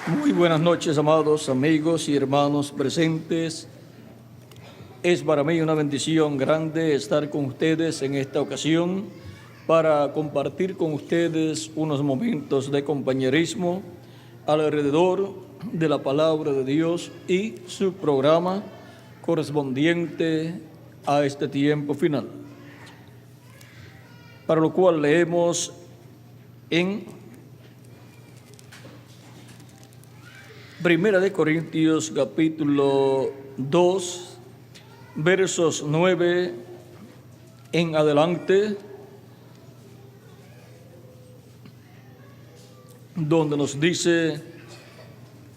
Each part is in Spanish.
Muy buenas noches, amados amigos y hermanos presentes. Es para mí una bendición grande estar con ustedes en esta ocasión para compartir con ustedes unos momentos de compañerismo alrededor de la palabra de Dios y su programa correspondiente a este tiempo final, para lo cual leemos en Primera de Corintios capítulo 2, versos 9 en adelante, donde nos dice: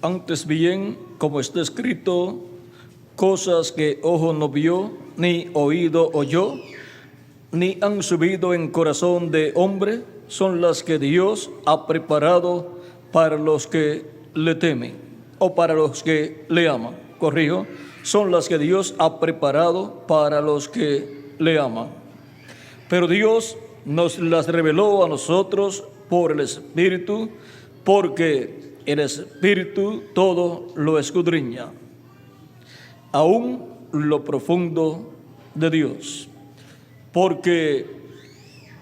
antes bien, como está escrito, cosas que ojo no vio, ni oído oyó, ni han subido en corazón de hombre, son las que Dios ha preparado para los que le temen, o para los que le aman. Corrijo, son las que Dios ha preparado para los que le aman. Pero Dios nos las reveló a nosotros por el Espíritu, porque el Espíritu todo lo escudriña, aún lo profundo de Dios. Porque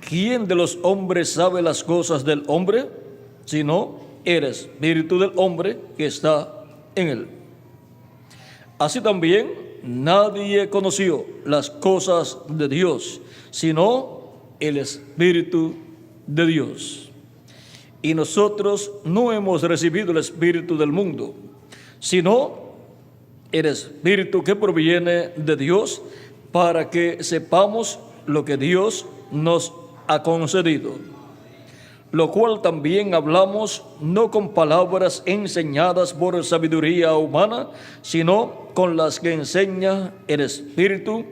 ¿quién de los hombres sabe las cosas del hombre, sino el Espíritu del hombre que está en él? Así también nadie conoció las cosas de Dios, sino el Espíritu de Dios. Y nosotros no hemos recibido el Espíritu del mundo, sino el Espíritu que proviene de Dios, para que sepamos lo que Dios nos ha concedido. Lo cual también hablamos no con palabras enseñadas por sabiduría humana, sino con las que enseña el Espíritu,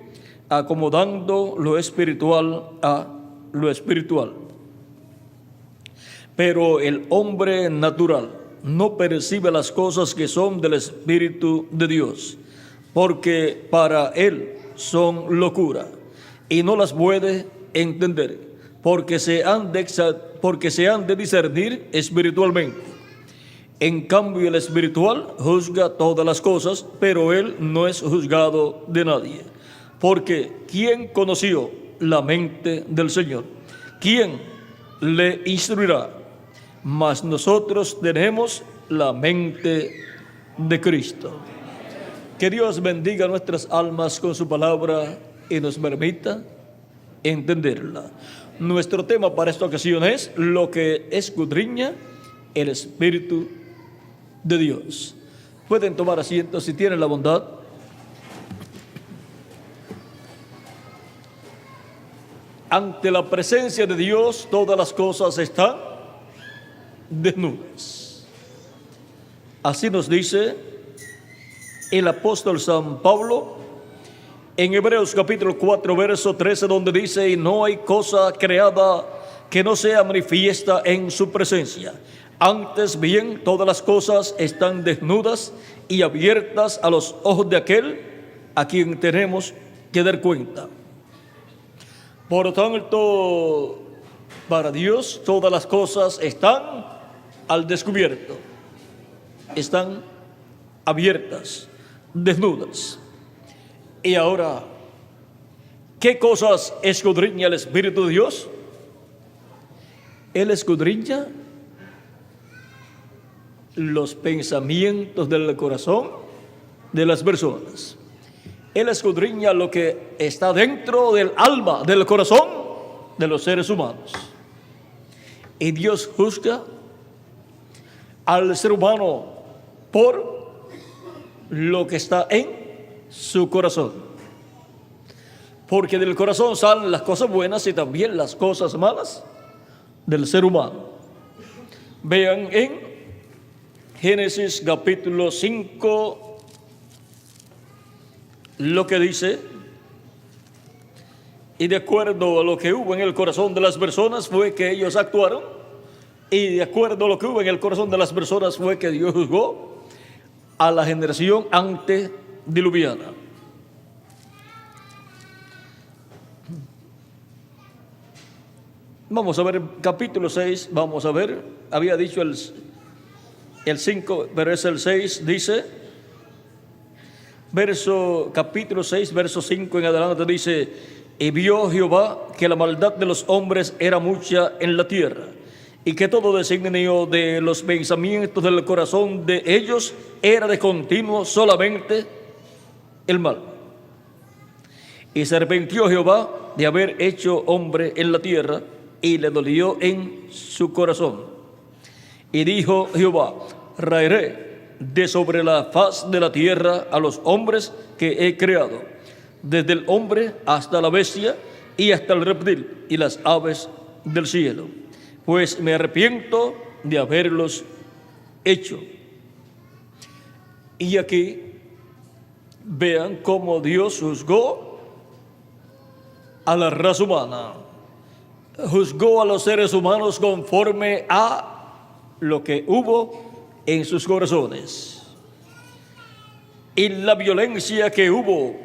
acomodando lo espiritual a lo espiritual. Pero el hombre natural no percibe las cosas que son del Espíritu de Dios, porque para él son locura, y no las puede entender, porque se han de discernir espiritualmente. En cambio, el espiritual juzga todas las cosas, pero él no es juzgado de nadie. Porque ¿quién conoció la mente del Señor? ¿Quién le instruirá? Mas nosotros tenemos la mente de Cristo. Que Dios bendiga nuestras almas con su palabra y nos permita entenderla. Nuestro tema para esta ocasión es lo que escudriña el Espíritu de Dios. Pueden tomar asiento si tienen la bondad. Ante la presencia de Dios, todas las cosas están desnudas. Así nos dice el apóstol San Pablo en Hebreos capítulo 4, verso 13, donde dice: y no hay cosa creada que no sea manifiesta en su presencia. Antes bien, todas las cosas están desnudas y abiertas a los ojos de aquel a quien tenemos que dar cuenta. Por tanto, para Dios todas las cosas están al descubierto, están abiertas, desnudas. Y ahora, ¿qué cosas escudriña el Espíritu de Dios? Él escudriña los pensamientos del corazón de las personas. Él escudriña lo que está dentro del alma, del corazón de los seres humanos. Y Dios juzga al ser humano por lo que está en su corazón. Porque del corazón salen las cosas buenas y también las cosas malas del ser humano. Vean en Génesis capítulo 5 lo que dice: y de acuerdo a lo que hubo en el corazón de las personas fue que ellos actuaron, y de acuerdo a lo que hubo en el corazón de las personas fue que Dios juzgó a la generación antediluviana. Vamos a ver capítulo 6, vamos a ver, había dicho el 5, pero es el 6, dice, capítulo 6, verso 5 en adelante dice: y vio Jehová que la maldad de los hombres era mucha en la tierra, y que todo designio de los pensamientos del corazón de ellos era de continuo solamente el mal. Y se arrepintió Jehová de haber hecho hombre en la tierra, y le dolió en su corazón. Y dijo Jehová: raeré de sobre la faz de la tierra a los hombres que he creado, desde el hombre hasta la bestia y hasta el reptil y las aves del cielo, pues me arrepiento de haberlos hecho. Y aquí vean cómo Dios juzgó a la raza humana, juzgó a los seres humanos conforme a lo que hubo en sus corazones. Y la violencia que hubo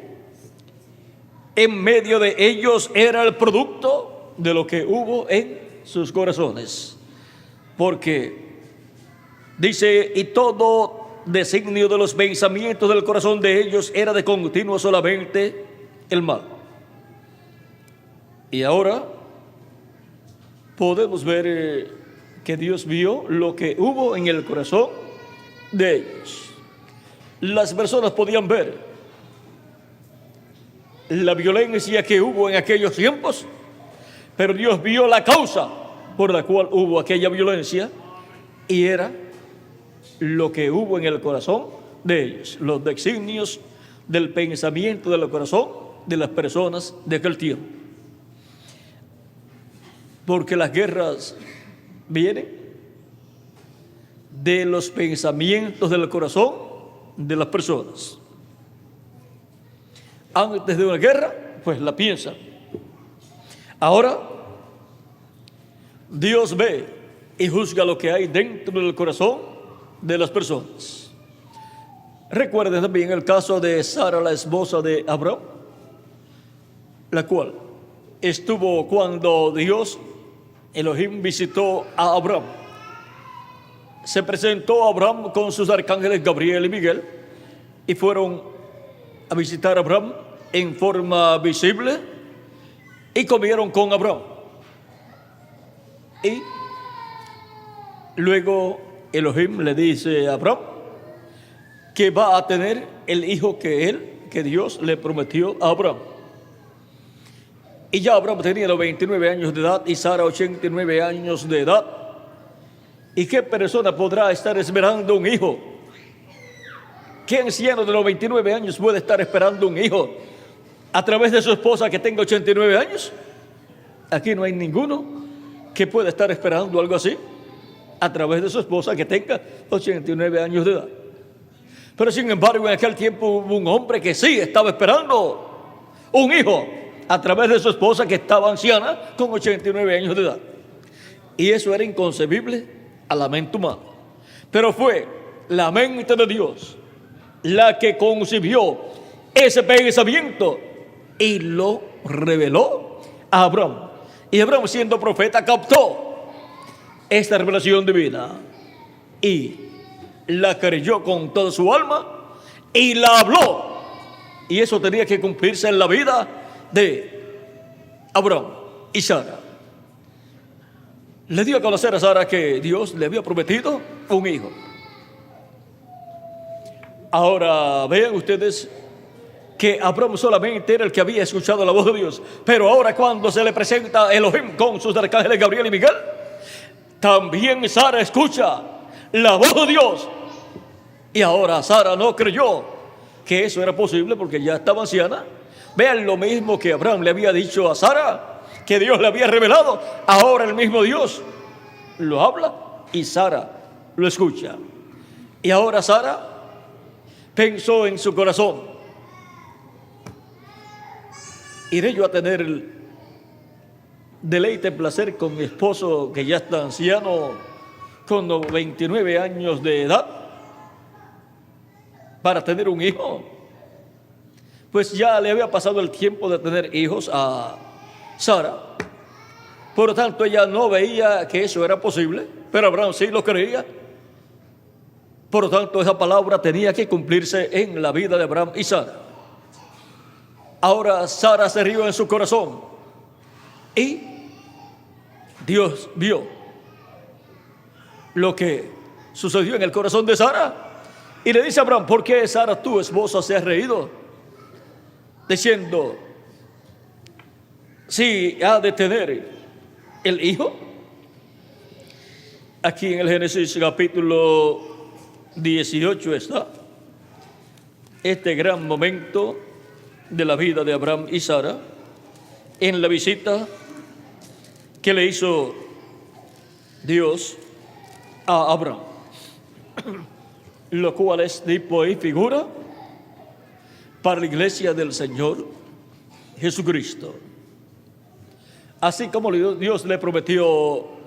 en medio de ellos era el producto de lo que hubo en sus corazones. Porque dice: y todo designio de los pensamientos del corazón de ellos era de continuo solamente el mal. Y ahora podemos ver que Dios vio lo que hubo en el corazón de ellos. Las personas podían ver la violencia que hubo en aquellos tiempos, pero Dios vio la causa por la cual hubo aquella violencia, y era lo que hubo en el corazón de ellos, los designios del pensamiento del corazón de las personas de aquel tiempo. Porque las guerras vienen de los pensamientos del corazón de las personas. Antes de una guerra, pues la piensan. Ahora, Dios ve y juzga lo que hay dentro del corazón de las personas. Recuerden también el caso de Sara, la esposa de Abraham, la cual estuvo cuando Dios, Elohim, visitó a Abraham. Se presentó a Abraham con sus arcángeles Gabriel y Miguel, y fueron a visitar a Abraham en forma visible, y comieron con Abraham. Y luego Elohim le dice a Abraham que va a tener el hijo que Dios le prometió a Abraham. Y ya Abraham tenía los 29 años de edad y Sara 89 años de edad. ¿Y qué persona podrá estar esperando un hijo? ¿Qué anciano de los 29 años puede estar esperando un hijo a través de su esposa que tenga 89 años? Aquí no hay ninguno que pueda estar esperando algo así a través de su esposa que tenga 89 años de edad. Pero sin embargo, en aquel tiempo hubo un hombre que sí estaba esperando un hijo a través de su esposa que estaba anciana con 89 años de edad. Y eso era inconcebible a la mente humana. Pero fue la mente de Dios la que concibió ese pensamiento y lo reveló a Abraham. Y Abraham, siendo profeta, captó esta revelación divina y la creyó con toda su alma y la habló. Y eso tenía que cumplirse en la vida de Abraham y Sara. Le dio a conocer a Sara que Dios le había prometido un hijo. Ahora vean ustedes que Abraham solamente era el que había escuchado la voz de Dios, pero ahora cuando se le presenta Elohim con sus arcángeles Gabriel y Miguel, también Sara escucha la voz de Dios. Y ahora Sara no creyó que eso era posible porque ya estaba anciana. Vean lo mismo que Abraham le había dicho a Sara, que Dios le había revelado. Ahora el mismo Dios lo habla y Sara lo escucha. Y ahora Sara pensó en su corazón: ¿iré yo a tener deleite, placer con mi esposo que ya está anciano, con 29 años de edad, para tener un hijo? Pues ya le había pasado el tiempo de tener hijos a Sara. Por lo tanto, ella no veía que eso era posible, pero Abraham sí lo creía. Por lo tanto, esa palabra tenía que cumplirse en la vida de Abraham y Sara. Ahora Sara se rió en su corazón y Dios vio lo que sucedió en el corazón de Sara y le dice a Abraham: ¿por qué, Sara, tu esposa, se ha reído? Diciendo: si ha de tener el hijo. Aquí en el Génesis capítulo 18 está este gran momento de la vida de Abraham y Sara en la visita que le hizo Dios a Abraham, lo cual es tipo y figura para la iglesia del Señor Jesucristo. Así como Dios le prometió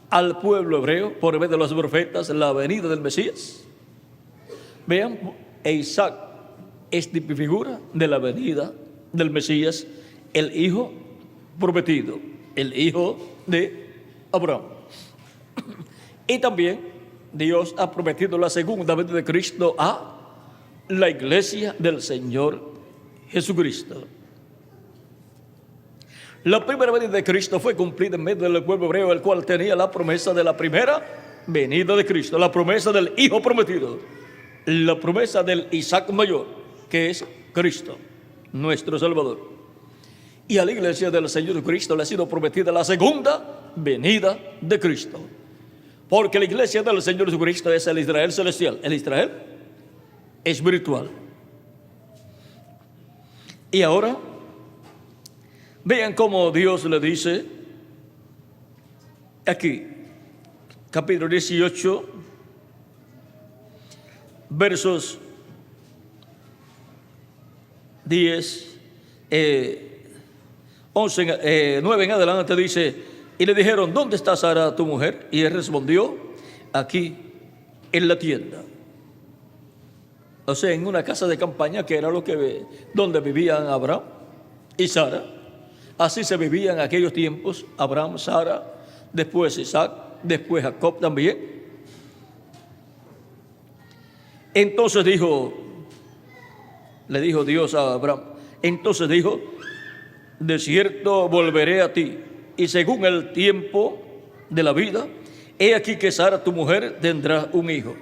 al pueblo hebreo por medio de los profetas la venida del Mesías. Vean, Isaac es tipo y figura de la venida del Mesías, el hijo prometido, el hijo de Abraham. Y también Dios ha prometido la segunda venida de Cristo a la iglesia del Señor Jesucristo. La primera venida de Cristo fue cumplida en medio del pueblo hebreo, el cual tenía la promesa de la primera venida de Cristo, la promesa del hijo prometido, la promesa del Isaac mayor, que es Cristo, nuestro Salvador. Y a la iglesia del Señor Cristo le ha sido prometida la segunda venida de Cristo, porque la iglesia del Señor Jesucristo es el Israel celestial, el Israel espiritual. Y ahora vean cómo Dios le dice aquí, capítulo 18, versos 10, 11, 9 en adelante, dice: y le dijeron: ¿dónde está Sara tu mujer? Y él respondió: aquí, en la tienda. O sea, en una casa de campaña, que era donde vivían Abraham y Sara. Así se vivía en aquellos tiempos: Abraham, Sara, después Isaac, después Jacob también. Entonces le dijo Dios a Abraham, entonces dijo: de cierto volveré a ti, y según el tiempo de la vida, he aquí que Sara tu mujer tendrá un hijo.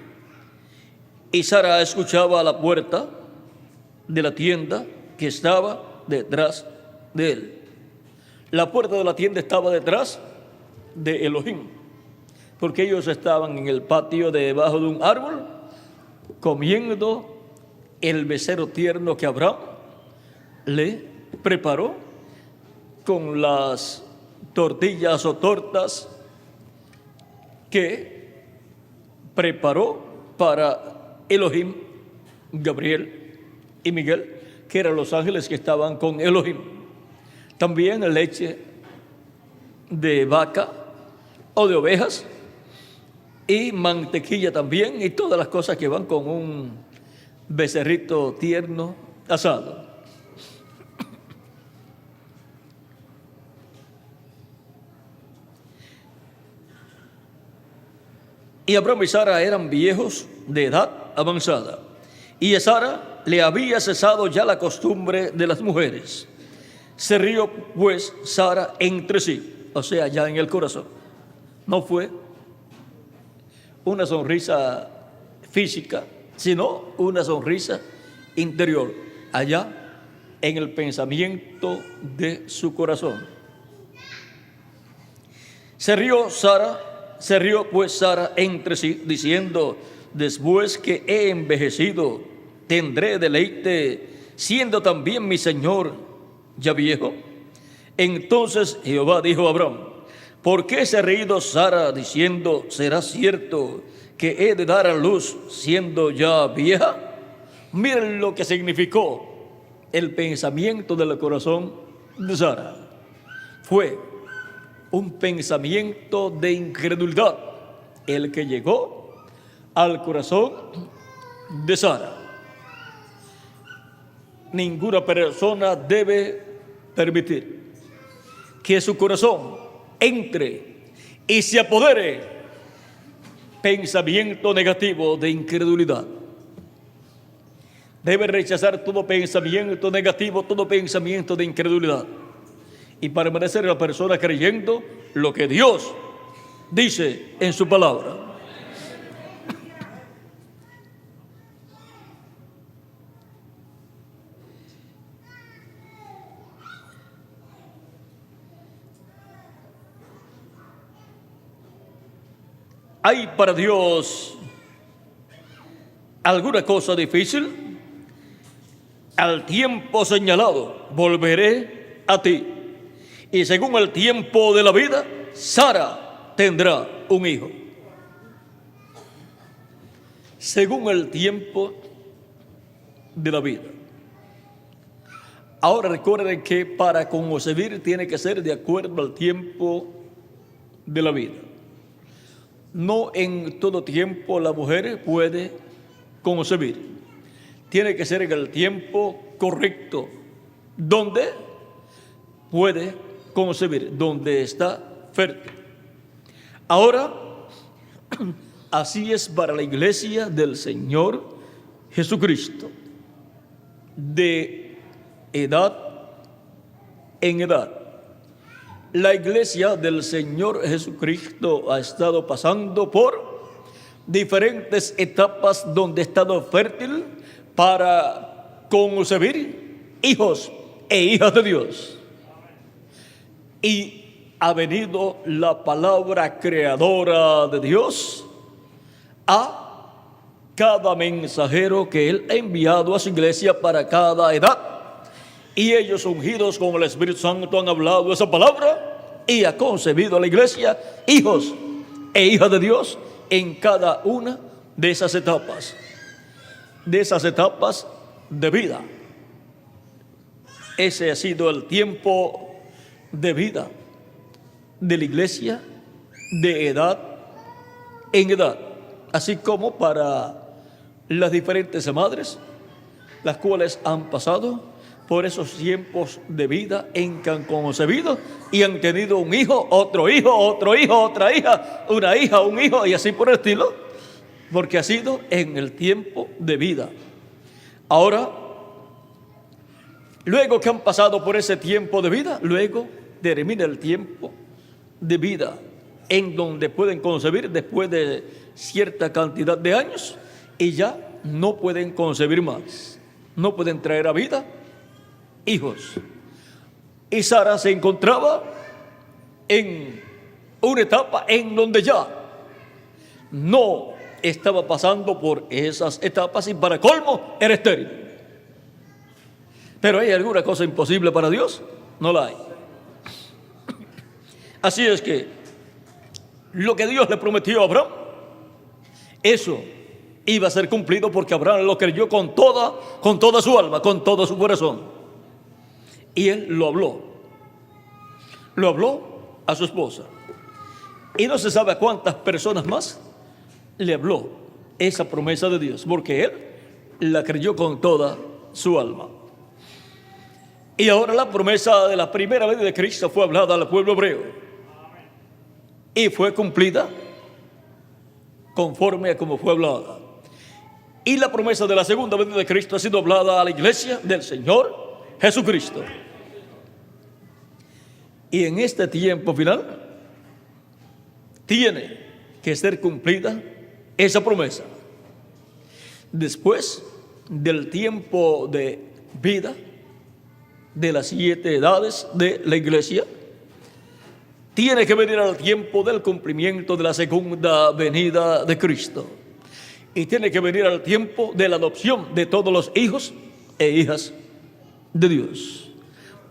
Y Sara escuchaba a la puerta de la tienda que estaba detrás de él. La puerta de la tienda estaba detrás de Elohim, porque ellos estaban en el patio debajo de un árbol comiendo el becerro tierno que Abraham le preparó con las tortillas o tortas que preparó para Elohim, Gabriel y Miguel, que eran los ángeles que estaban con Elohim. También leche de vaca o de ovejas y mantequilla también, y todas las cosas que van con un becerrito tierno asado. Y Abraham y Sara eran viejos de edad avanzada, y a Sara le había cesado ya la costumbre de las mujeres. Se rió pues Sara entre sí, o sea, ya en el corazón. No fue una sonrisa física, sino una sonrisa interior, allá en el pensamiento de su corazón. Se rió pues Sara entre sí, diciendo: después que he envejecido, tendré deleite, siendo también mi señor ya viejo. Entonces Jehová dijo a Abraham: ¿por qué se ha reído Sara diciendo: será cierto que he de dar a luz siendo ya vieja? Miren lo que significó el pensamiento del corazón de Sara. Fue un pensamiento de incredulidad el que llegó al corazón de Sara. Ninguna persona debe permitir que su corazón entre y se apodere pensamiento negativo de incredulidad. Debe rechazar todo pensamiento negativo, todo pensamiento de incredulidad, y permanecer la persona creyendo lo que Dios dice en su palabra. ¿Hay para Dios alguna cosa difícil? Al tiempo señalado volveré a ti, y según el tiempo de la vida, Sara tendrá un hijo. Según el tiempo de la vida. Ahora recuerden que para concebir tiene que ser de acuerdo al tiempo de la vida. No en todo tiempo la mujer puede concebir. Tiene que ser en el tiempo correcto, donde puede concebir, donde está fértil. Ahora, así es para la iglesia del Señor Jesucristo, de edad en edad. La iglesia del Señor Jesucristo ha estado pasando por diferentes etapas donde ha estado fértil para concebir hijos e hijas de Dios. Y ha venido la palabra creadora de Dios a cada mensajero que Él ha enviado a su iglesia para cada edad. Y ellos, ungidos con el Espíritu Santo, han hablado esa palabra y ha concebido a la iglesia hijos e hijas de Dios en cada una de esas etapas. De esas etapas de vida. Ese ha sido el tiempo de vida de la iglesia, de edad en edad, así como para las diferentes madres, las cuales han pasado por esos tiempos de vida en que han concebido y han tenido un hijo, otro hijo, otra hija, una hija, un hijo, y así por el estilo, porque ha sido en el tiempo de vida. Ahora, luego que han pasado por ese tiempo de vida, luego termina el tiempo de vida en donde pueden concebir después de cierta cantidad de años y ya no pueden concebir más, no pueden traer a vida hijos. Y Sara se encontraba en una etapa en donde ya no estaba pasando por esas etapas y para colmo era estéril. Pero ¿hay alguna cosa imposible para Dios? No la hay. Así es que lo que Dios le prometió a Abraham, eso iba a ser cumplido porque Abraham lo creyó con toda su alma, con todo su corazón. Y él lo habló a su esposa. Y no se sabe a cuántas personas más le habló esa promesa de Dios, porque él la creyó con toda su alma. Y ahora la promesa de la primera vez de Cristo fue hablada al pueblo hebreo y fue cumplida conforme a como fue hablada. Y la promesa de la segunda vez de Cristo ha sido hablada a la iglesia del Señor Jesucristo. Y en este tiempo final tiene que ser cumplida esa promesa. Después del tiempo de vida de las 7 edades de la iglesia, tiene que venir al tiempo del cumplimiento de la segunda venida de Cristo. Y tiene que venir al tiempo de la adopción de todos los hijos e hijas de Dios,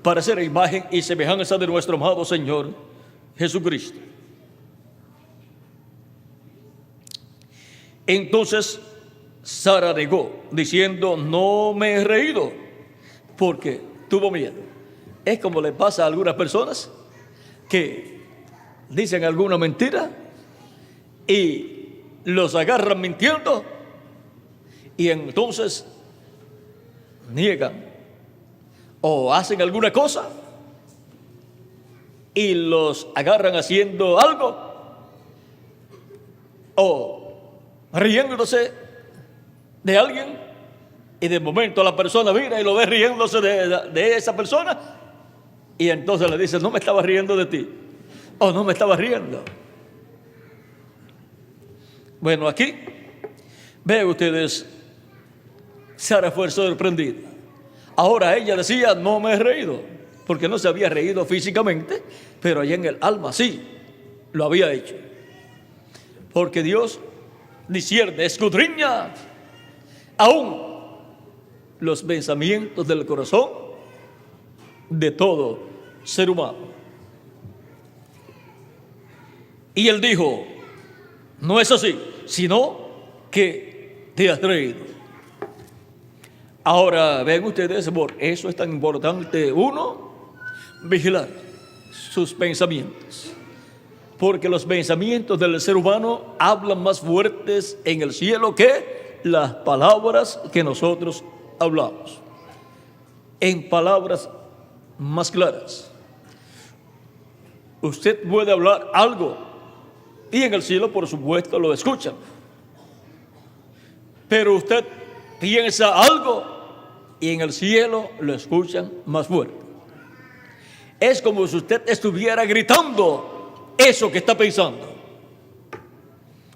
para ser imagen y semejanza de nuestro amado Señor Jesucristo. Entonces Sara negó, diciendo: no me he reído, porque tuvo miedo. Es como le pasa a algunas personas que dicen alguna mentira y los agarran mintiendo y entonces niegan o hacen alguna cosa y los agarran haciendo algo o riéndose de alguien, y de momento la persona mira y lo ve riéndose de esa persona, y entonces le dice: no me estaba riendo de ti, o no me estaba riendo. Bueno, aquí vean ustedes, Sara fue sorprendida. Ahora ella decía: no me he reído, porque no se había reído físicamente, pero allá en el alma sí lo había hecho. Porque Dios discierne, escudriña aún los pensamientos del corazón de todo ser humano. Y él dijo: no es así, sino que te has reído. Ahora ven ustedes, por eso es tan importante uno vigilar sus pensamientos, porque los pensamientos del ser humano hablan más fuertes en el cielo que las palabras que nosotros hablamos. En palabras más claras, usted puede hablar algo y en el cielo, por supuesto, lo escuchan, pero usted piensa algo y en el cielo lo escuchan más fuerte. Es como si usted estuviera gritando eso que está pensando.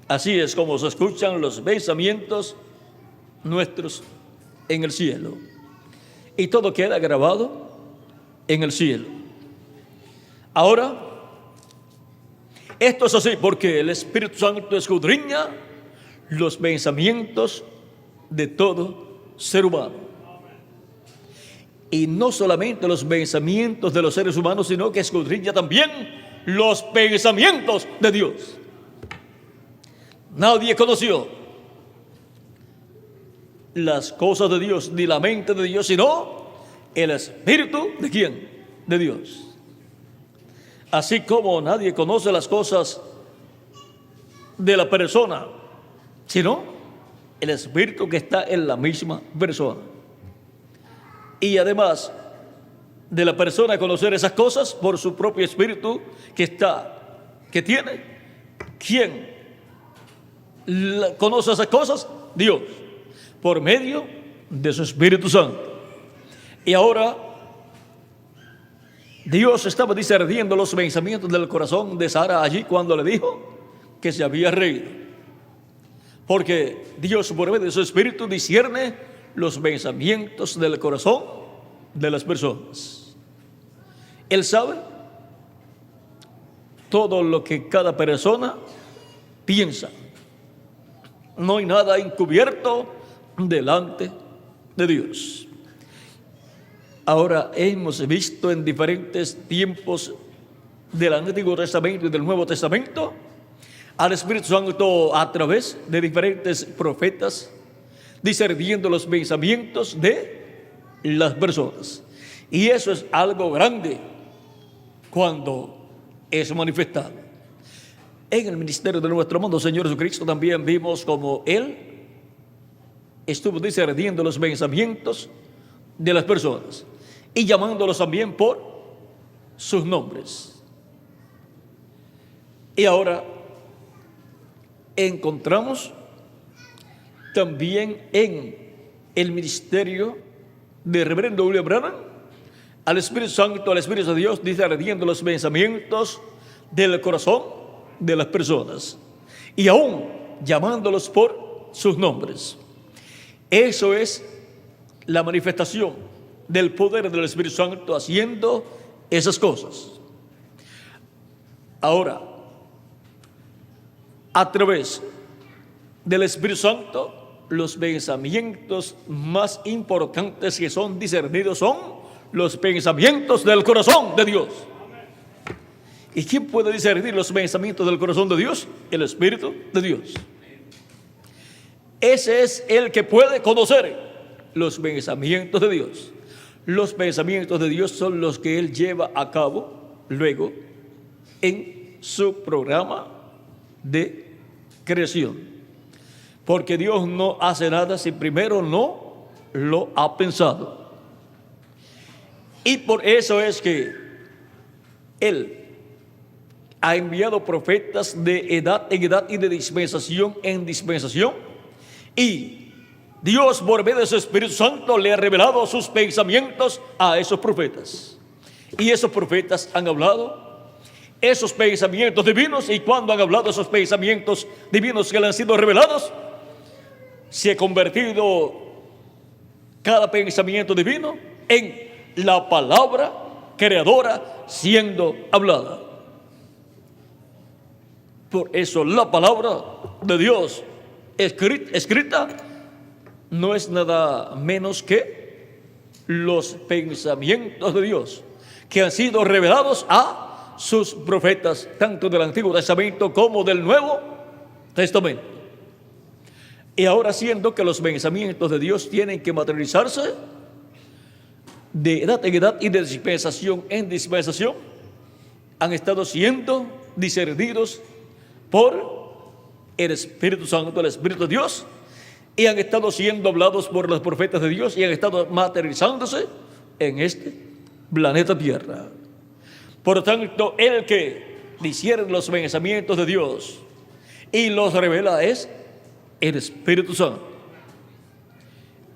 Así es como se escuchan los pensamientos nuestros en el cielo, y todo queda grabado en el cielo. Ahora, esto es así porque el Espíritu Santo escudriña los pensamientos de todo ser humano. Y no solamente los pensamientos de los seres humanos, sino que escudriña también los pensamientos de Dios. Nadie conoció las cosas de Dios, ni la mente de Dios, sino el Espíritu ¿de quién? De Dios. Así como nadie conoce las cosas de la persona, sino el Espíritu que está en la misma persona. Y además de la persona conocer esas cosas por su propio Espíritu que tiene, ¿quién conoce esas cosas? Dios, por medio de su Espíritu Santo. Y ahora Dios estaba discerniendo los pensamientos del corazón de Sara allí cuando le dijo que se había reído, porque Dios por medio de su Espíritu discierne los pensamientos del corazón de las personas. Él sabe todo lo que cada persona piensa. No hay nada encubierto delante de Dios. Ahora hemos visto en diferentes tiempos del Antiguo Testamento y del Nuevo Testamento al Espíritu Santo a través de diferentes profetas discerniendo los pensamientos de las personas. Y eso es algo grande cuando es manifestado. En el ministerio de nuestro amado Señor Jesucristo también vimos como Él estuvo discerniendo los pensamientos de las personas y llamándolos también por sus nombres. Y ahora encontramos también en el ministerio de Reverendo William Branham al Espíritu Santo, al Espíritu de Dios, discerniendo los pensamientos del corazón de las personas y aún llamándolos por sus nombres. Eso es la manifestación del poder del Espíritu Santo haciendo esas cosas. Ahora, a través del Espíritu Santo, los pensamientos más importantes que son discernidos son los pensamientos del corazón de Dios. ¿Y quién puede discernir los pensamientos del corazón de Dios? El Espíritu de Dios. Ese es el que puede conocer los pensamientos de Dios. Los pensamientos de Dios son los que Él lleva a cabo luego en su programa de creación. Porque Dios no hace nada si primero no lo ha pensado. Y por eso es que Él ha enviado profetas de edad en edad y de dispensación en dispensación. Y Dios, por medio de su Espíritu Santo, le ha revelado sus pensamientos a esos profetas. Y esos profetas han hablado esos pensamientos divinos. Y cuando han hablado esos pensamientos divinos que le han sido revelados, se ha convertido cada pensamiento divino en la palabra creadora siendo hablada. Por eso la palabra de Dios escrita no es nada menos que los pensamientos de Dios que han sido revelados a sus profetas, tanto del Antiguo Testamento como del Nuevo Testamento. Y ahora, siendo que los pensamientos de Dios tienen que materializarse de edad en edad y de dispensación en dispensación, han estado siendo discernidos por el Espíritu Santo, el Espíritu de Dios, y han estado siendo hablados por los profetas de Dios y han estado materializándose en este planeta Tierra. Por lo tanto, el que discierne los pensamientos de Dios y los revela es el Espíritu Santo.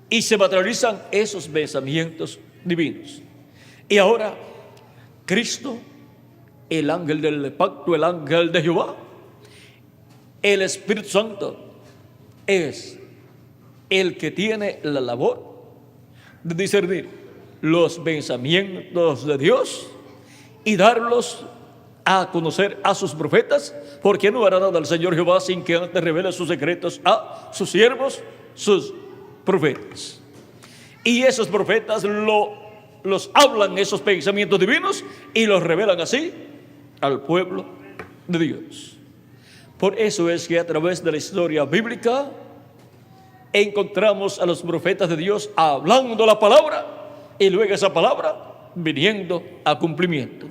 Y se materializan esos pensamientos divinos. Y ahora, Cristo, el ángel del pacto, el ángel de Jehová, el Espíritu Santo, es el que tiene la labor de discernir los pensamientos de Dios y darlos a conocer a sus profetas, porque no hará nada el Señor Jehová sin que antes revele sus secretos a sus siervos, sus profetas. Y esos profetas los hablan esos pensamientos divinos y los revelan así al pueblo de Dios. Por eso es que a través de la historia bíblica encontramos a los profetas de Dios hablando la palabra y luego esa palabra viniendo a cumplimiento,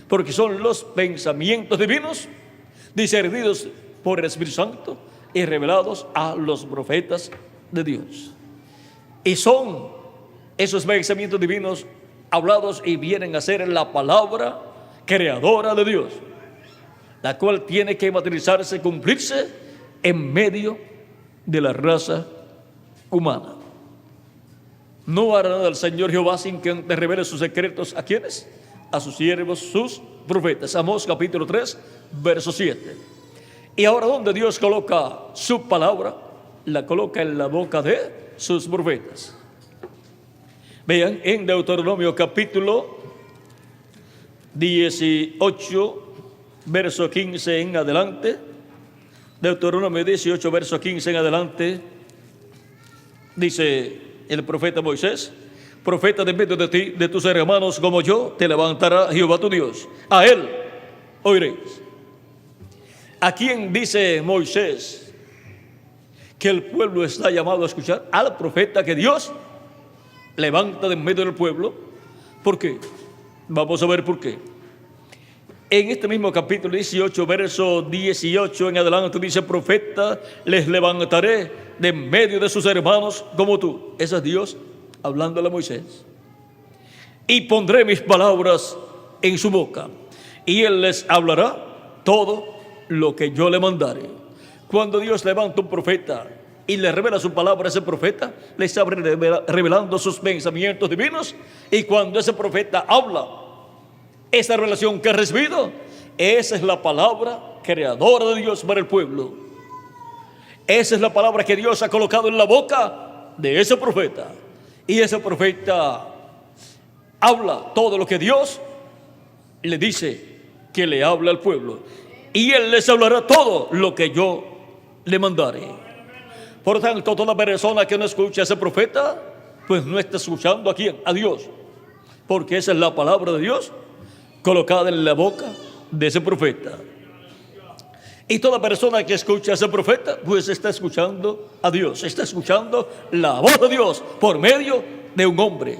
porque son los pensamientos divinos discernidos por el Espíritu Santo y revelados a los profetas de Dios. Y son esos pensamientos divinos hablados y vienen a ser la palabra creadora de Dios, la cual tiene que materializarse, cumplirse en medio de la raza humana. No hará nada el Señor Jehová sin que antes revele sus secretos ¿a quiénes? A sus siervos, sus profetas. Amós capítulo 3, verso 7. Y ahora, donde Dios coloca su palabra, la coloca en la boca de sus profetas. Vean en Deuteronomio capítulo 18, verso 15 en adelante. Deuteronomio 18, verso 15 en adelante. Dice el profeta Moisés: profeta de medio de ti, de tus hermanos como yo, te levantará Jehová tu Dios. A él oiréis. ¿A quién dice Moisés que el pueblo está llamado a escuchar? Al profeta que Dios levanta de en medio del pueblo. ¿Por qué? Vamos a ver por qué. En este mismo capítulo 18, verso 18 en adelante, dice: profeta les levantaré de en medio de sus hermanos como tú. Ese es Dios hablándole a Moisés. Y pondré mis palabras en su boca, y él les hablará todo lo que yo le mandare. Cuando Dios levanta un profeta y le revela su palabra a ese profeta, le está revelando sus pensamientos divinos. Y cuando ese profeta habla esa revelación que ha recibido, esa es la palabra creadora de Dios para el pueblo. Esa es la palabra que Dios ha colocado en la boca de ese profeta. Y ese profeta habla todo lo que Dios le dice que le habla al pueblo. Y él les hablará todo lo que yo le mandare. Por tanto, toda persona que no escucha a ese profeta, pues no está escuchando ¿a quién? A Dios. Porque esa es la palabra de Dios colocada en la boca de ese profeta. Y toda persona que escucha a ese profeta, pues está escuchando a Dios, está escuchando la voz de Dios por medio de un hombre.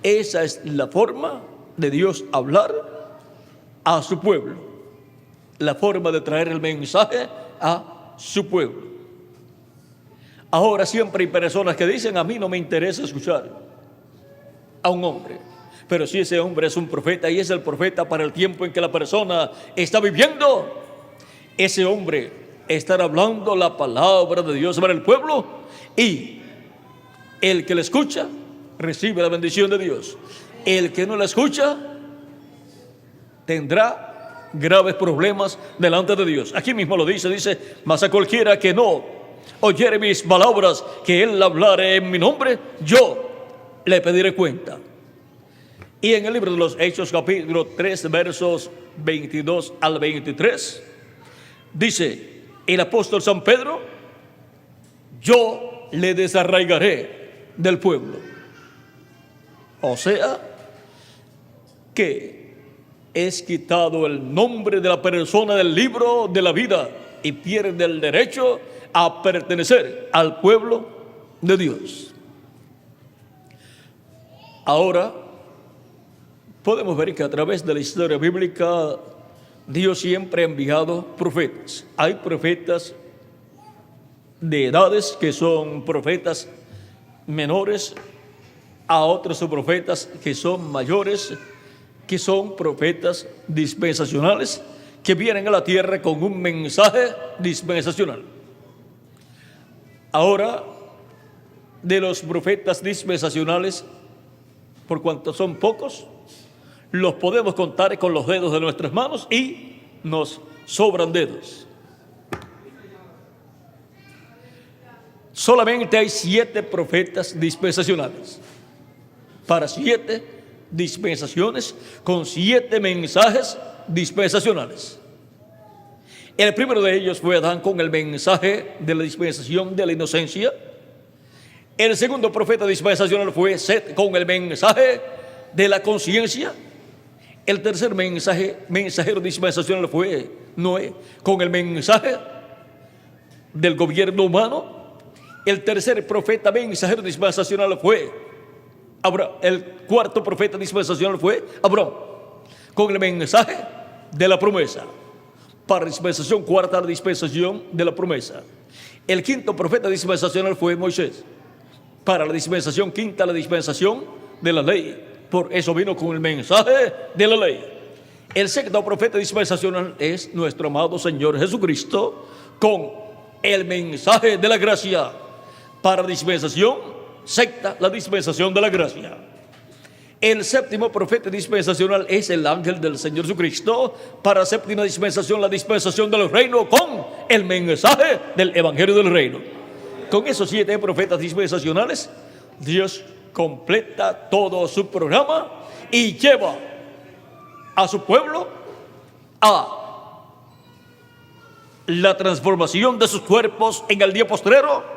Esa es la forma de Dios hablar a su pueblo, la forma de traer el mensaje a su pueblo. Ahora siempre hay personas que dicen: a mí no me interesa escuchar a un hombre, Pero si ese hombre es un profeta y es el profeta para el tiempo en que la persona está viviendo, ese hombre estará hablando la palabra de Dios para el pueblo, y el que le escucha recibe la bendición de Dios. El que no la escucha tendrá graves problemas delante de Dios. Aquí mismo lo dice, mas a cualquiera que no oyere mis palabras, que él hablare en mi nombre, yo le pediré cuenta. Y en el libro de los Hechos, capítulo 3, versos 22 al 23, dice el apóstol San Pedro: yo le desarraigaré del pueblo. O sea, que es quitado el nombre de la persona del libro de la vida y pierde el derecho a pertenecer al pueblo de Dios. Ahora podemos ver que a través de la historia bíblica Dios siempre ha enviado profetas. Hay profetas de edades que son profetas menores, a otros son profetas que son mayores, que son profetas dispensacionales, que vienen a la tierra con un mensaje dispensacional. Ahora, de los profetas dispensacionales, por cuanto son pocos, los podemos contar con los dedos de nuestras manos y nos sobran dedos. Solamente hay 7 profetas dispensacionales para 7 dispensaciones con 7 mensajes dispensacionales. El primero de ellos fue Adán con el mensaje de la dispensación de la inocencia. El segundo profeta dispensacional fue Set con el mensaje de la conciencia. El tercer mensajero dispensacional fue Noé con el mensaje del gobierno humano. El tercer profeta mensajero dispensacional fue Abraham. El cuarto profeta dispensacional fue Abraham con el mensaje de la promesa. Para la dispensación cuarta, la dispensación de la promesa. El quinto profeta dispensacional fue Moisés. Para la dispensación quinta, la dispensación de la ley. Por eso vino con el mensaje de la ley. El sexto profeta dispensacional es nuestro amado Señor Jesucristo con el mensaje de la gracia. Para la dispensación sexta, la dispensación de la gracia. El séptimo profeta dispensacional es el ángel del Señor Jesucristo. Para la séptima dispensación, la dispensación del reino con el mensaje del evangelio del reino. Con esos 7 profetas dispensacionales, Dios completa todo su programa y lleva a su pueblo a la transformación de sus cuerpos en el día postrero,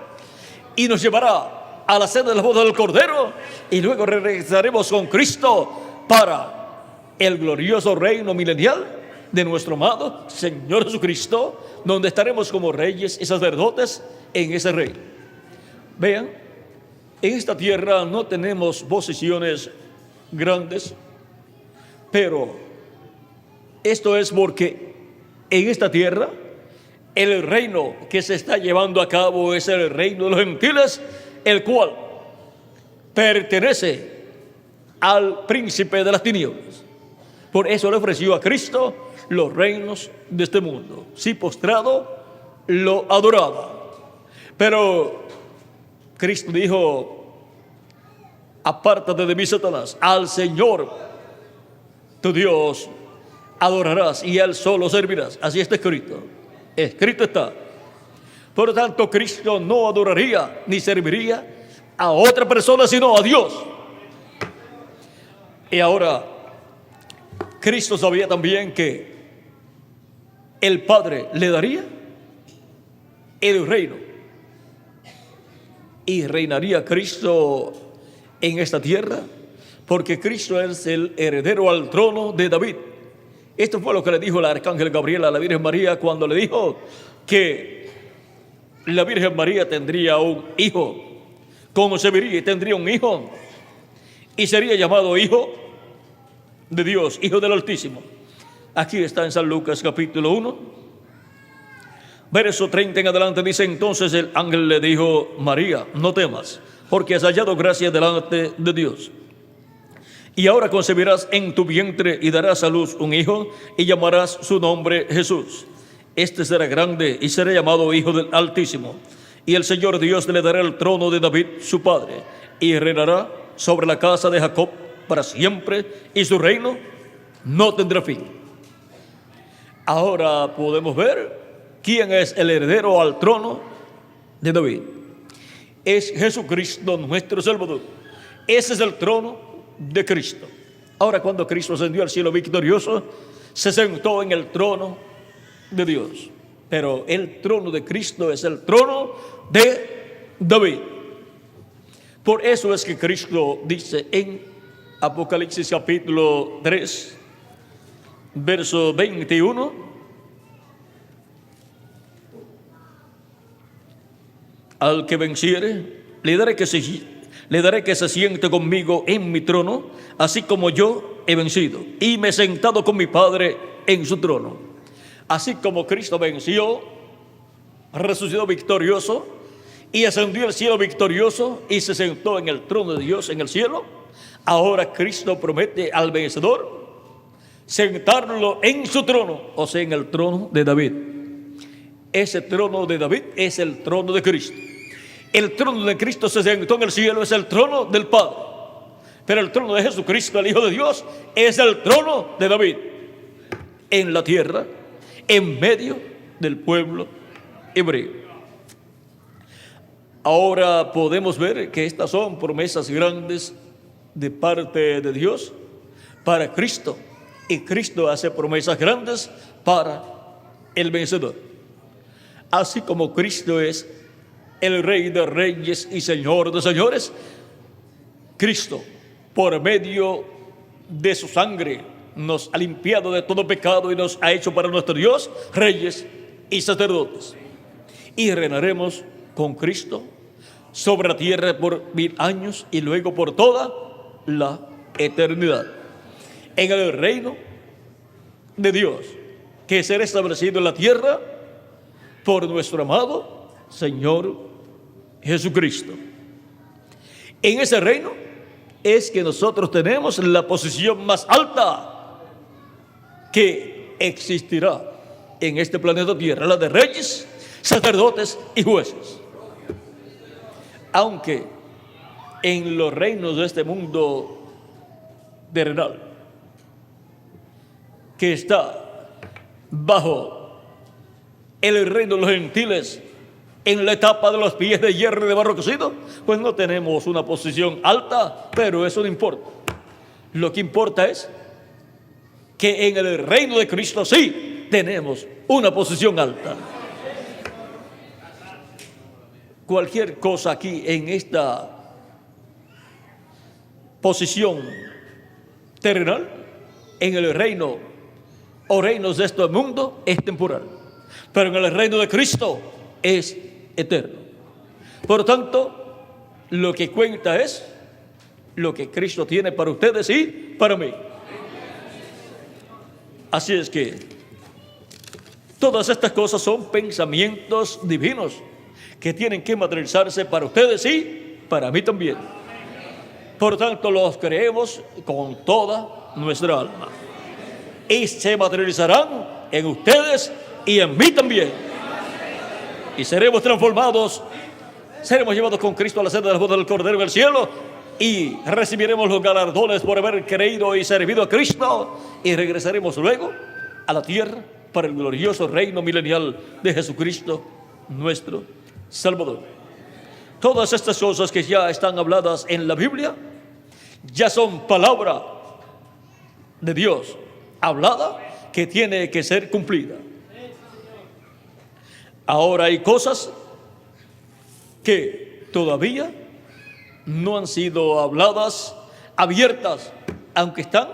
y nos llevará a la cena de la boda del Cordero, y luego regresaremos con Cristo para el glorioso reino milenial de nuestro amado Señor Jesucristo, donde estaremos como reyes y sacerdotes en ese reino. Vean, en esta tierra no tenemos posesiones grandes, pero esto es porque en esta tierra el reino que se está llevando a cabo es el reino de los gentiles, el cual pertenece al príncipe de las tinieblas. Por eso le ofreció a Cristo los reinos de este mundo. Si postrado, lo adoraba. Pero Cristo dijo: apártate de mí, Satanás, al Señor tu Dios adorarás y a Él solo servirás. Así está escrito. Escrito está. Por lo tanto, Cristo no adoraría ni serviría a otra persona sino a Dios. Y ahora, Cristo sabía también que el Padre le daría el reino y reinaría Cristo en esta tierra, porque Cristo es el heredero al trono de David. Esto fue lo que le dijo el arcángel Gabriel a la Virgen María cuando le dijo que la Virgen María tendría un hijo, concebiría y tendría un hijo, y sería llamado Hijo de Dios, Hijo del Altísimo. Aquí está en San Lucas capítulo 1, verso 30 en adelante. Dice: entonces el ángel le dijo: María, no temas, porque has hallado gracia delante de Dios. Y ahora concebirás en tu vientre y darás a luz un hijo y llamarás su nombre Jesús. Este será grande y será llamado Hijo del Altísimo. Y el Señor Dios le dará el trono de David, su padre, y reinará sobre la casa de Jacob para siempre, y su reino no tendrá fin. Ahora podemos ver quién es el heredero al trono de David. Es Jesucristo nuestro Salvador. Ese es el trono de Cristo. Ahora, cuando Cristo ascendió al cielo victorioso, se sentó en el trono de Dios. Pero el trono de Cristo es el trono de David. Por eso es que Cristo dice en Apocalipsis capítulo 3, verso 21, al que venciere, le daré que se siente conmigo en mi trono, así como yo he vencido y me he sentado con mi Padre en su trono. Así como Cristo venció, resucitó victorioso y ascendió al cielo victorioso y se sentó en el trono de Dios en el cielo, ahora Cristo promete al vencedor sentarlo en su trono, o sea, en el trono de David. Ese trono de David es el trono de Cristo. El trono de Cristo se sentó en el cielo, es el trono del Padre. Pero el trono de Jesucristo, el Hijo de Dios, es el trono de David en la tierra, en medio del pueblo hebreo. Ahora podemos ver que estas son promesas grandes de parte de Dios para Cristo. Y Cristo hace promesas grandes para el vencedor. Así como Cristo es el Rey de Reyes y Señor de Señores, Cristo, por medio de su sangre, nos ha limpiado de todo pecado y nos ha hecho para nuestro Dios reyes y sacerdotes. Y reinaremos con Cristo sobre la tierra por 1000 años y luego por toda la eternidad. En el reino de Dios, que será establecido en la tierra por nuestro amado Señor Jesucristo. En ese reino es que nosotros tenemos la posición más alta que existirá en este planeta Tierra, la de reyes, sacerdotes y jueces. Aunque en los reinos de este mundo terrenal, que está bajo el reino de los gentiles, en la etapa de los pies de hierro y de barro cocido, pues no tenemos una posición alta, pero eso no importa. Lo que importa es que en el reino de Cristo sí tenemos una posición alta. Cualquier cosa aquí en esta posición terrenal, en el reino o reinos de este mundo, es temporal, pero en el reino de Cristo es eterno. Por lo tanto, lo que cuenta es lo que Cristo tiene para ustedes y para mí. Así es que todas estas cosas son pensamientos divinos que tienen que materializarse para ustedes y para mí también. Por lo tanto, los creemos con toda nuestra alma y se materializarán en ustedes y en mí también. Y seremos transformados, seremos llevados con Cristo a la senda de las bodas del Cordero en el cielo y recibiremos los galardones por haber creído y servido a Cristo, y regresaremos luego a la tierra para el glorioso reino milenial de Jesucristo, nuestro Salvador. Todas estas cosas que ya están habladas en la Biblia ya son palabra de Dios hablada que tiene que ser cumplida. Ahora hay cosas que todavía no han sido habladas, abiertas, aunque están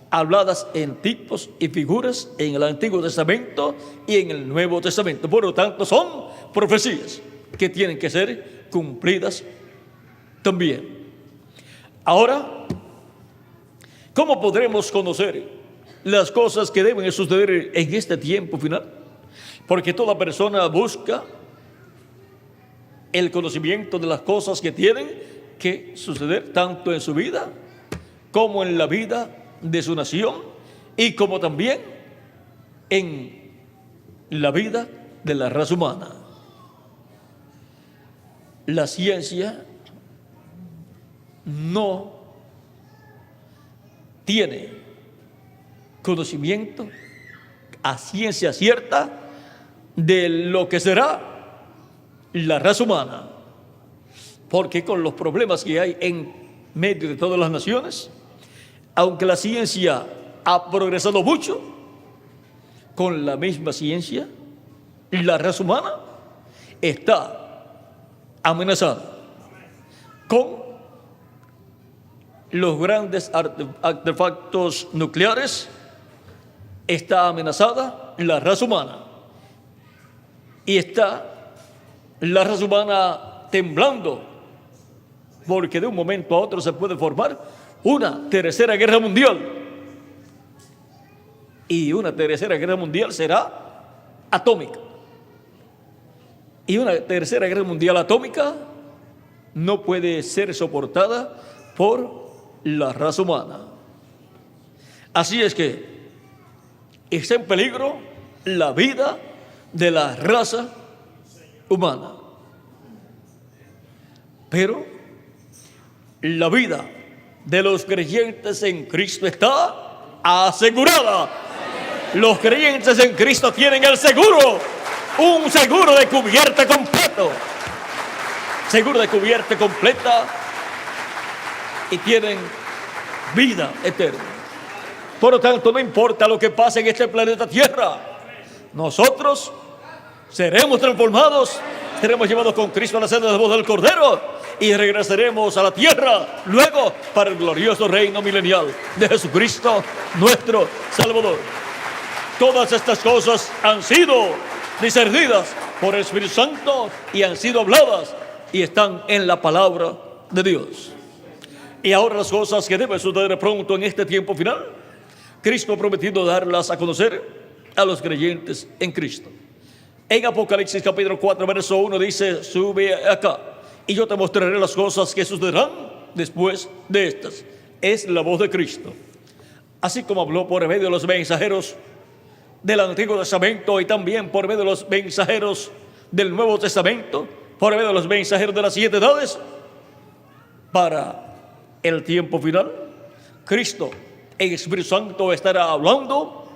habladas en tipos y figuras en el Antiguo Testamento y en el Nuevo Testamento. Por lo tanto, son profecías que tienen que ser cumplidas también. Ahora, ¿cómo podremos conocer las cosas que deben suceder en este tiempo final? Porque toda persona busca el conocimiento de las cosas que tienen que suceder tanto en su vida como en la vida de su nación y como también en la vida de la raza humana. La ciencia no tiene conocimiento a ciencia cierta de lo que será la raza humana, porque con los problemas que hay en medio de todas las naciones, aunque la ciencia ha progresado mucho, con la misma ciencia, la raza humana está amenazada con los grandes artefactos nucleares. Está amenazada la raza humana y está la raza humana temblando, porque de un momento a otro se puede formar una tercera guerra mundial, y una tercera guerra mundial será atómica, y una tercera guerra mundial atómica no puede ser soportada por la raza humana. Así es que está en peligro la vida de la raza humana, pero la vida de los creyentes en Cristo está asegurada. Los creyentes en Cristo tienen el seguro, un seguro de cubierta completo, seguro de cubierta completa, y tienen vida eterna. Por lo tanto, no importa lo que pase en este planeta Tierra, nosotros seremos transformados, seremos llevados con Cristo a la senda de la voz del Cordero y regresaremos a la tierra luego para el glorioso reino milenial de Jesucristo, nuestro Salvador. Todas estas cosas han sido discernidas por el Espíritu Santo y han sido habladas y están en la palabra de Dios. Y ahora las cosas que deben suceder pronto en este tiempo final, Cristo ha prometido darlas a conocer a los creyentes en Cristo. En Apocalipsis capítulo 4, verso 1 dice: sube acá y yo te mostraré las cosas que sucederán después de estas. Es la voz de Cristo. Así como habló por medio de los mensajeros del Antiguo Testamento y también por medio de los mensajeros del Nuevo Testamento, por medio de los mensajeros de las 7 edades, para el tiempo final, Cristo, el Espíritu Santo, estará hablando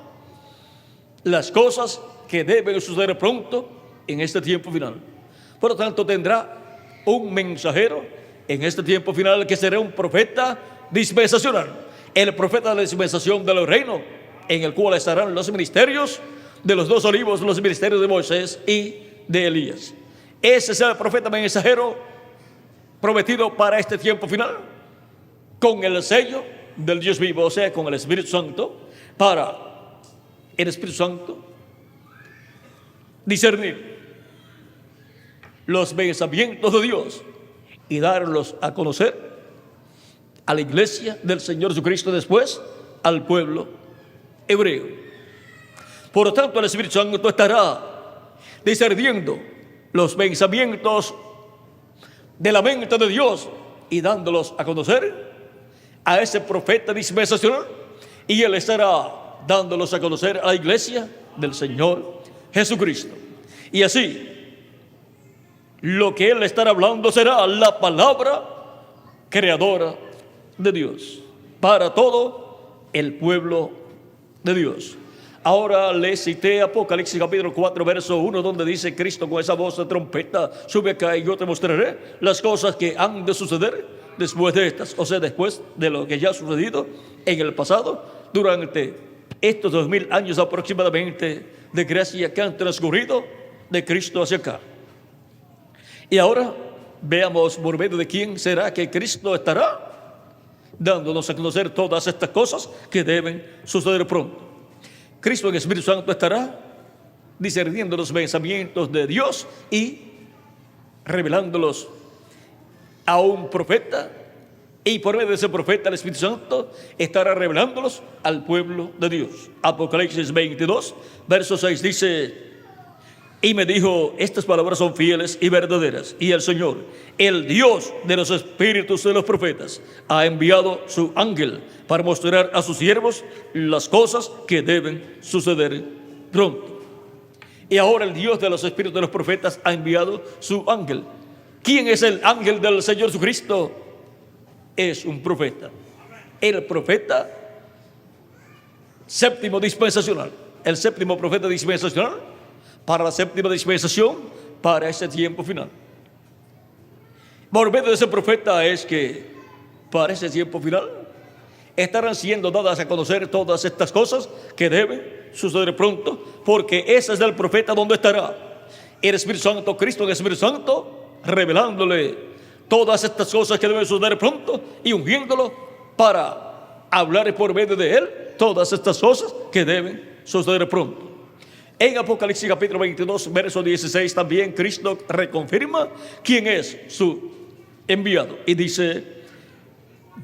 las cosas que deben suceder pronto en este tiempo final. Por lo tanto, tendrá un mensajero en este tiempo final que será un profeta dispensacional, el profeta de la dispensación del reino, en el cual estarán los ministerios de los 2 olivos, los ministerios de Moisés y de Elías. Ese es el profeta mensajero prometido para este tiempo final, con el sello del Dios vivo, o sea, con el Espíritu Santo, para el Espíritu Santo discernir los pensamientos de Dios y darlos a conocer a la iglesia del Señor Jesucristo, después al pueblo hebreo. Por lo tanto, el Espíritu Santo estará discerniendo los pensamientos de la mente de Dios y dándolos a conocer a ese profeta dispensacional, y él estará dándolos a conocer a la iglesia del Señor Jesucristo. Y así, lo que él estará hablando será la palabra creadora de Dios para todo el pueblo de Dios. Ahora les cité Apocalipsis capítulo 4, verso 1, donde dice Cristo con esa voz de trompeta: sube acá y yo te mostraré las cosas que han de suceder después de estas, o sea, después de lo que ya ha sucedido en el pasado, durante estos 2000 años aproximadamente de gracia que han transcurrido de Cristo hacia acá. Y ahora veamos por medio de quién será que Cristo estará dándonos a conocer todas estas cosas que deben suceder pronto. Cristo en el Espíritu Santo estará discerniendo los pensamientos de Dios y revelándolos a un profeta, y por medio de ese profeta el Espíritu Santo estará revelándolos al pueblo de Dios. Apocalipsis 22, verso 6 dice: Y me dijo, estas palabras son fieles y verdaderas. Y el Señor, el Dios de los espíritus de los profetas, ha enviado su ángel para mostrar a sus siervos las cosas que deben suceder pronto. Y ahora el Dios de los espíritus de los profetas ha enviado su ángel. ¿Quién es el ángel del Señor Jesucristo? Es un profeta. El profeta séptimo dispensacional. El séptimo profeta dispensacional para la séptima dispensación, para ese tiempo final. Por medio de ese profeta es que para ese tiempo final estarán siendo dadas a conocer todas estas cosas que deben suceder pronto, porque ese es del profeta donde estará el Espíritu Santo, Cristo en el Espíritu Santo, revelándole todas estas cosas que deben suceder pronto y ungiéndolo para hablar por medio de él todas estas cosas que deben suceder pronto. En Apocalipsis capítulo 22, verso 16, también Cristo reconfirma quién es su enviado. Y dice,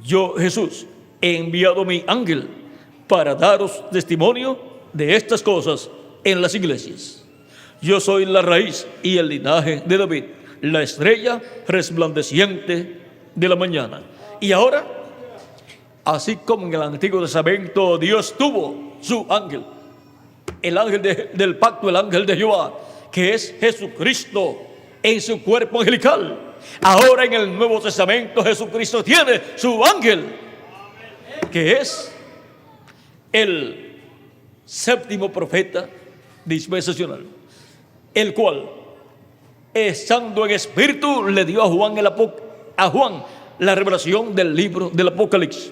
yo, Jesús, he enviado mi ángel para daros testimonio de estas cosas en las iglesias. Yo soy la raíz y el linaje de David, la estrella resplandeciente de la mañana. Y ahora, así como en el Antiguo Testamento Dios tuvo su ángel, el ángel del pacto, el ángel de Jehová, que es Jesucristo en su cuerpo angelical. Ahora en el Nuevo Testamento Jesucristo tiene su ángel, que es el séptimo profeta dispensacional, el cual, estando en espíritu, le dio a Juan la revelación del libro del Apocalipsis.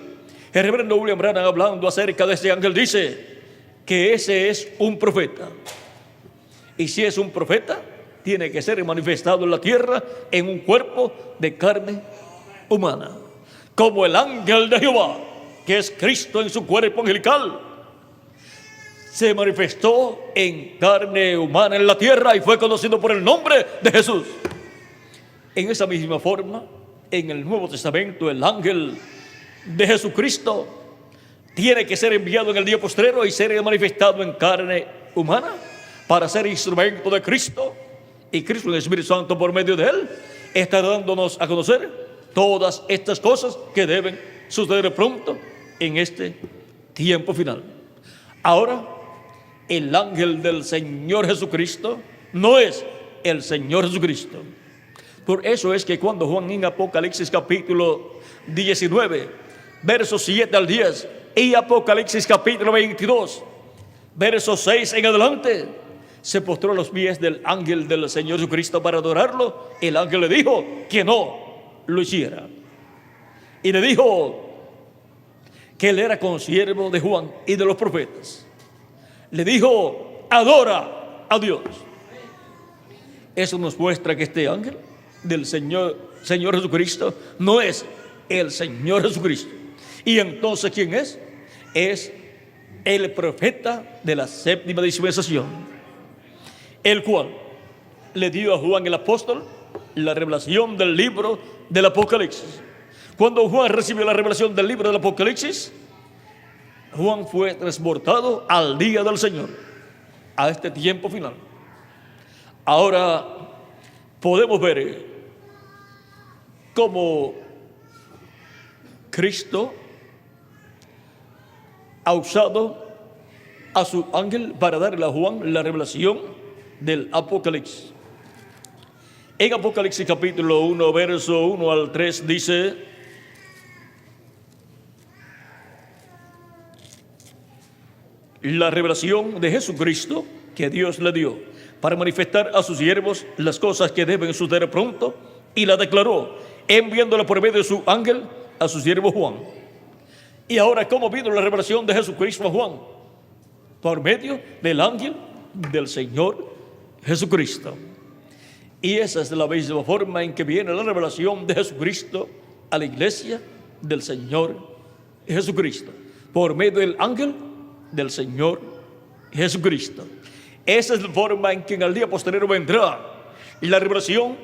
El reverendo William Branham, hablando acerca de este ángel, dice que ese es un profeta. Y si es un profeta, tiene que ser manifestado en la tierra en un cuerpo de carne humana, como el ángel de Jehová, que es Cristo en su cuerpo angelical, se manifestó en carne humana en la tierra y fue conocido por el nombre de Jesús. En esa misma forma, en el Nuevo Testamento, el ángel de Jesucristo tiene que ser enviado en el día postrero y ser manifestado en carne humana para ser instrumento de Cristo. Y Cristo, el Espíritu Santo, por medio de él, está dándonos a conocer todas estas cosas que deben suceder pronto en este tiempo final. Ahora, el ángel del Señor Jesucristo no es el Señor Jesucristo. Por eso es que cuando Juan en Apocalipsis capítulo 19, versos 7 al 10, y Apocalipsis capítulo 22, versos 6 en adelante, se postró a los pies del ángel del Señor Jesucristo para adorarlo, el ángel le dijo que no lo hiciera. Y le dijo que él era consiervo de Juan y de los profetas. Le dijo, adora a Dios. Eso nos muestra que este ángel del Señor Jesucristo no es el Señor Jesucristo. Y entonces, ¿quién es? Es el profeta de la séptima dispensación, el cual le dio a Juan el apóstol la revelación del libro del Apocalipsis. Cuando Juan recibió la revelación del libro del Apocalipsis, Juan fue transportado al día del Señor, a este tiempo final. Ahora podemos ver cómo Cristo ha usado a su ángel para darle a Juan la revelación del Apocalipsis. En Apocalipsis capítulo 1, verso 1 al 3 dice: la revelación de Jesucristo que Dios le dio para manifestar a sus siervos las cosas que deben suceder pronto, y la declaró enviándola por medio de su ángel a su siervo Juan. Y ahora, ¿cómo vino la revelación de Jesucristo a Juan? Por medio del ángel del Señor Jesucristo. Y esa es la misma forma en que viene la revelación de Jesucristo a la iglesia del Señor Jesucristo, por medio del ángel del Señor Jesucristo. Esa es la forma en que en el día posterior vendrá la revelación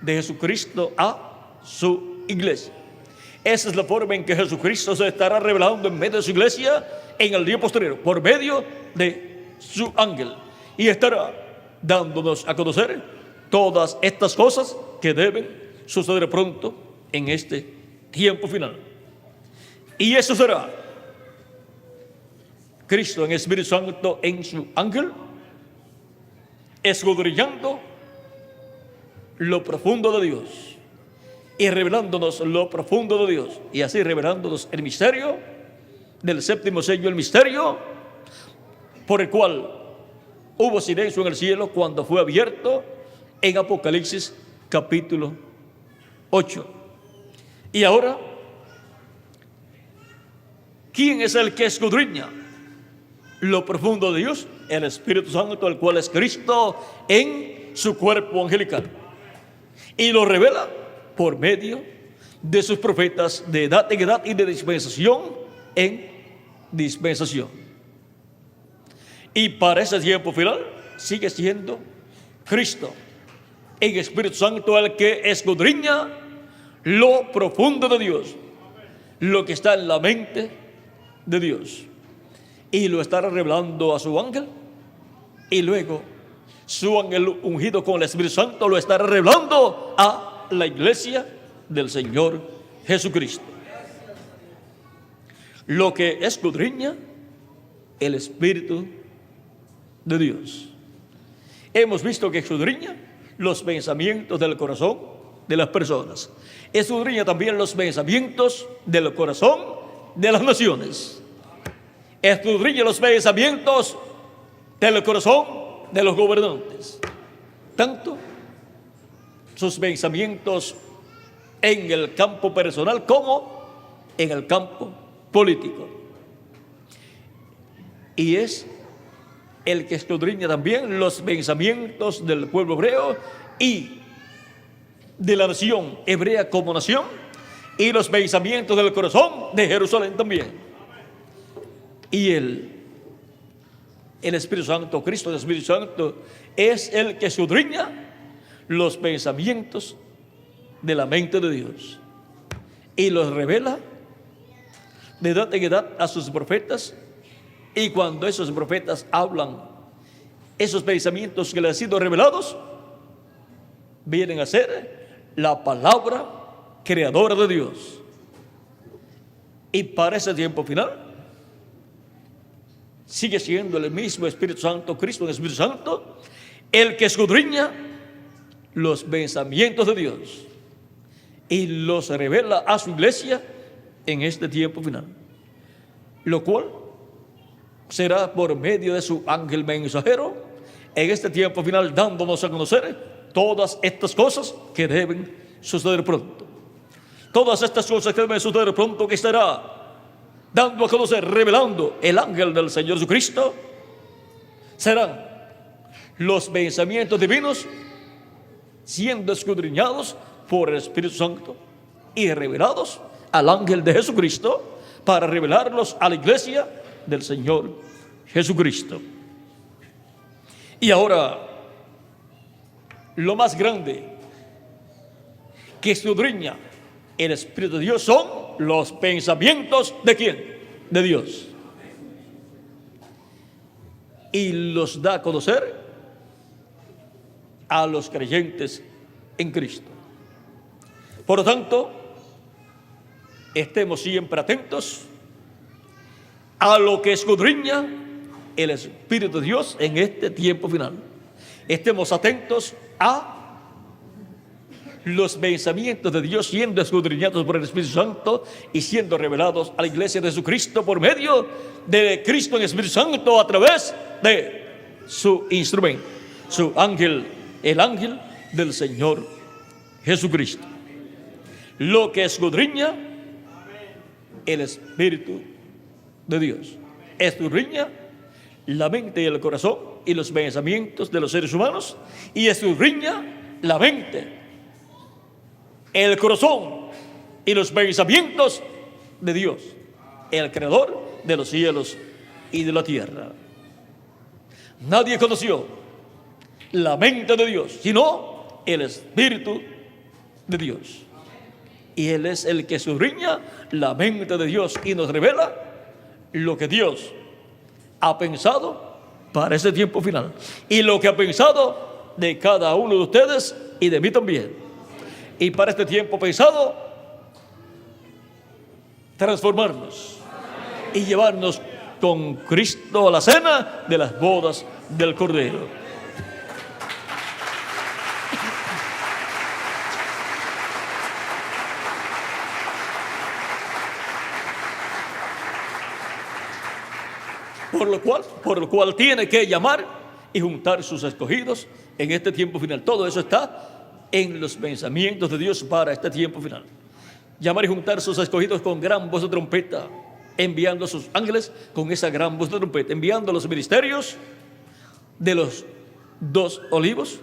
de Jesucristo a su iglesia. Esa es la forma en que Jesucristo se estará revelando en medio de su iglesia en el día posterior, por medio de su ángel. Y estará dándonos a conocer todas estas cosas que deben suceder pronto en este tiempo final. Y eso será Cristo en Espíritu Santo en su ángel, escudriñando lo profundo de Dios y revelándonos lo profundo de Dios, y así revelándonos el misterio del séptimo sello, el misterio por el cual hubo silencio en el cielo cuando fue abierto en Apocalipsis capítulo 8. Y ahora, ¿quién es el que escudriña lo profundo de Dios? El Espíritu Santo, el cual es Cristo en su cuerpo angelical, y lo revela por medio de sus profetas de edad en edad y de dispensación en dispensación. Y para ese tiempo final sigue siendo Cristo en Espíritu Santo el que escudriña lo profundo de Dios, lo que está en la mente de Dios, y lo estará revelando a su ángel, y luego su ángel ungido con el Espíritu Santo lo estará revelando a la iglesia del Señor Jesucristo. Lo que escudriña el Espíritu de Dios. Hemos visto que escudriña los pensamientos del corazón de las personas. Escudriña también los pensamientos del corazón de las naciones. Escudriña los pensamientos del corazón de los gobernantes, tanto sus pensamientos en el campo personal como en el campo político. Y es el que escudriña también los pensamientos del pueblo hebreo y de la nación hebrea como nación, y los pensamientos del corazón de Jerusalén también. Y el Espíritu Santo, Cristo, el Espíritu Santo, es el que escudriña los pensamientos de la mente de Dios y los revela de edad en edad a sus profetas. Y cuando esos profetas hablan, esos pensamientos que les han sido revelados vienen a ser la palabra creadora de Dios. Y para ese tiempo final sigue siendo el mismo Espíritu Santo, Cristo en el Espíritu Santo, el que escudriña los pensamientos de Dios y los revela a su iglesia en este tiempo final, lo cual será por medio de su ángel mensajero en este tiempo final, dándonos a conocer todas estas cosas que deben suceder pronto. Todas estas cosas que deben suceder pronto, que estará dando a conocer, revelando el ángel del Señor Jesucristo, serán los pensamientos divinos siendo escudriñados por el Espíritu Santo y revelados al ángel de Jesucristo para revelarlos a la iglesia del Señor Jesucristo. Y ahora, lo más grande que escudriña el Espíritu de Dios son los pensamientos ¿de quién? De Dios. Y los da a conocer a los creyentes en Cristo. Por lo tanto, estemos siempre atentos a lo que escudriña el Espíritu de Dios en este tiempo final. Estemos atentos a los pensamientos de Dios siendo escudriñados por el Espíritu Santo y siendo revelados a la iglesia de Jesucristo por medio de Cristo en el Espíritu Santo a través de su instrumento, su ángel, el ángel del Señor Jesucristo. Lo que escudriña el Espíritu de Dios, escudriña la mente y el corazón y los pensamientos de los seres humanos, y escudriña la mente, el corazón y los pensamientos de Dios, el creador de los cielos y de la tierra. Nadie conoció la mente de Dios sino el Espíritu de Dios, y Él es el que escudriña la mente de Dios y nos revela lo que Dios ha pensado para este tiempo final. Y lo que ha pensado de cada uno de ustedes y de mí también. Y para este tiempo pensado, transformarnos y llevarnos con Cristo a la cena de las bodas del Cordero. Por lo cual tiene que llamar y juntar sus escogidos en este tiempo final. Todo eso está en los pensamientos de Dios para este tiempo final. Llamar y juntar sus escogidos con gran voz de trompeta, enviando a sus ángeles con esa gran voz de trompeta, enviando a los ministerios de los 2 olivos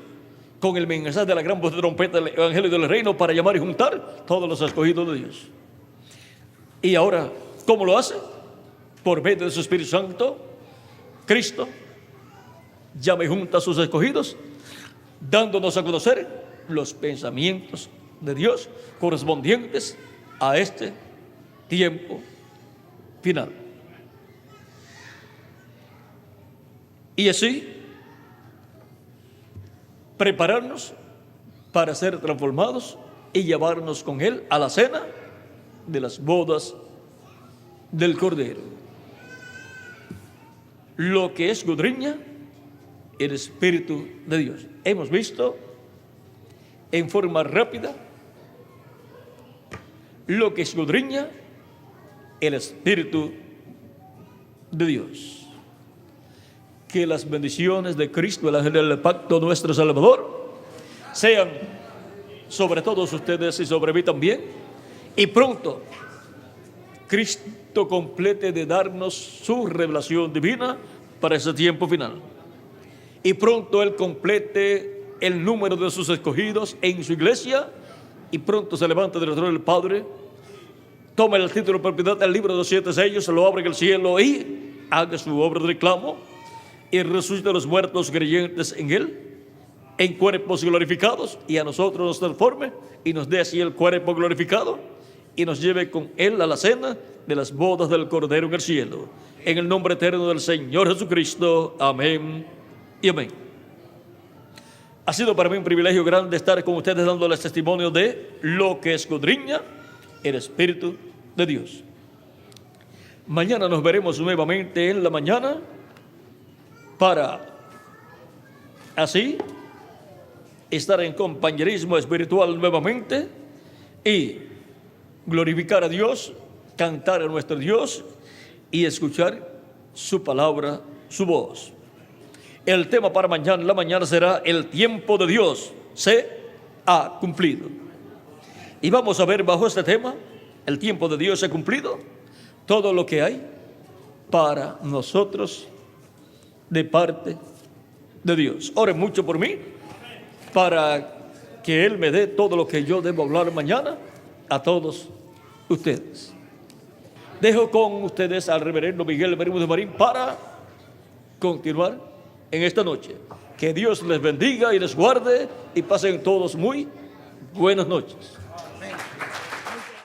con el mensaje de la gran voz de trompeta del evangelio del reino para llamar y juntar todos los escogidos de Dios. Y ahora, ¿cómo lo hace? Por medio de su Espíritu Santo, Cristo llama y junta a sus escogidos, dándonos a conocer los pensamientos de Dios correspondientes a este tiempo final. Y así, prepararnos para ser transformados y llevarnos con Él a la cena de las bodas del Cordero. Lo que escudriña el Espíritu de Dios. Hemos visto en forma rápida lo que escudriña el Espíritu de Dios. Que las bendiciones de Cristo, el ángel del pacto, nuestro Salvador, sean sobre todos ustedes y sobre mí también. Y pronto Cristo complete de darnos su revelación divina para ese tiempo final. Y pronto Él complete el número de sus escogidos en su iglesia. Y pronto se levanta del trono del Padre, toma el título de propiedad del libro de los 7 sellos, se lo abre en el cielo y haga su obra de reclamo. Y resucita a los muertos creyentes en Él, en cuerpos glorificados. Y a nosotros nos transforme y nos dé así el cuerpo glorificado. Y nos lleve con Él a la cena de las bodas del Cordero en el cielo. En el nombre eterno del Señor Jesucristo. Amén y amén. Ha sido para mí un privilegio grande estar con ustedes dándoles testimonio de lo que escudriña el Espíritu de Dios. Mañana nos veremos nuevamente en la mañana para así estar en compañerismo espiritual nuevamente y glorificar a Dios, cantar a nuestro Dios y escuchar su palabra, su voz. El tema para mañana, la mañana será el tiempo de Dios se ha cumplido. Y vamos a ver bajo este tema, el tiempo de Dios se ha cumplido, todo lo que hay para nosotros de parte de Dios. Oren mucho por mí para que Él me dé todo lo que yo debo hablar mañana a todos ustedes. Dejo con ustedes al reverendo Miguel Bermúdez Marín para continuar en esta noche. Que Dios les bendiga y les guarde y pasen todos muy buenas noches.